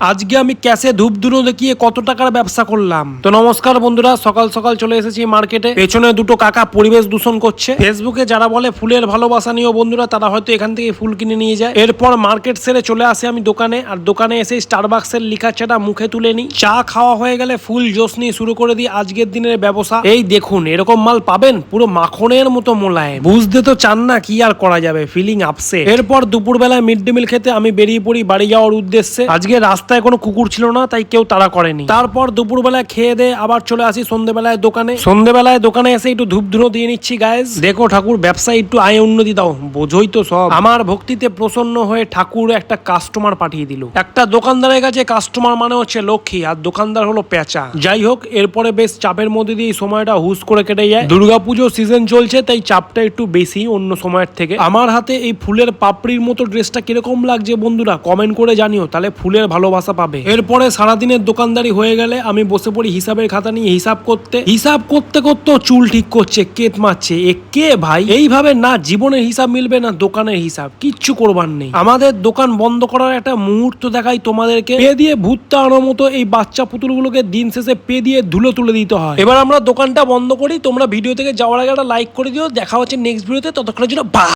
আজকে আমি ক্যাশে ধূপ ধুনো দেখিয়ে কত টাকার ব্যবসা করলাম। তো নমস্কার বন্ধুরা, সকাল সকাল চলে এসেছি মার্কেটে। পেছনে দুটো কাকা পরিবেশ দূষণ করছে। ফেসবুকে যারা বলে ফুলের ভালোবাসা নিও বন্ধুরা, তারা হয়তো এখান থেকে ফুল কিনে নিয়ে যায়। এরপর মার্কেট সেরে চলে আসে আমি দোকানে, আর দোকানে এসে স্টারবাক্সের লিখা চাটা মুখে তুলে নিই। চা খাওয়া হয়ে গেলে ফুল জোস নিয়ে শুরু করে দিই আজকের দিনের ব্যবসা। এই দেখুন, এরকম মাল পাবেন পুরো মাখনের মতো মোলায়েম। বুঝতে তো চান না, কি আর করা যাবে, ফিলিং আপসেট। এরপর দুপুরবেলায় মিড ডে মিল খেতে আমি বেরিয়ে পড়ি বাড়ি যাওয়ার উদ্দেশ্যে। আজকে রাস্তায় কোনো কুকুর ছিল না, তাই কেউ তাড়া করেনি। তারপর দুপুরবেলায় খেয়ে দে আবার চলে আসি সন্ধ্যেবেলায় দোকানে। সন্ধ্যেবেলায় দোকানে এসে একটু ধূপ ধুনো দিয়ে নিচ্ছি গায়েস। দেখো ঠাকুর, ব্যবসায় একটু আয় উন্নতি দাও, বোঝোই তো সব। আমার ভক্তিতে প্রসন্ন হয়ে ঠাকুর একটা কাস্টমার পাঠিয়ে দিল। একটা দোকানদারের কাছে কাস্টমার মানে হচ্ছে লক্ষ্মী, আর দোকানদার হলো পেঁচা। যাই হোক, এরপরে বেশ চাপের মধ্যে দিয়ে সময়টা হুশ করে কেটে যায়। দুর্গাপুজো সিজন চলছে, তাই চাপটা একটু বেশি অন্য সময়ের থেকে। আমার হাতে এই ফুলের পাপড়ির মতো ড্রেসটা কিরকম লাগছে বন্ধুরা, কমেন্ট করে জানিও, তাহলে ফুলের ভালোবাসা পাবে। এরপরে সারাদিনের দোকানদারি হয়ে গেলে আমি বসে পড়ি হিসাবের খাতা নিয়ে হিসাব করতে করতে চুল ঠিক করছে, কেত মারছে। এ কে ভাই? এইভাবে না জীবনের হিসাব মিলবে না দোকানের হিসাব, কিচ্ছু করবার নেই। আমাদের দোকান বন্ধ করার একটা মুহূর্ত দেখাই তোমাদেরকে। পে দিয়ে ভূতটা আনার মতো এই বাচ্চা পুতুলগুলোকে দিন শেষে পে দিয়ে ধুলো তুলে দিতে হয়। এবার আমরা দোকানটা বন্ধ করি। তোমরা ভিডিও থেকে যাওয়ার আগে একটা লাইক করে দিও। দেখা হচ্ছে নেক্সট ভিডিওতে, ততক্ষণের জন্য বাই।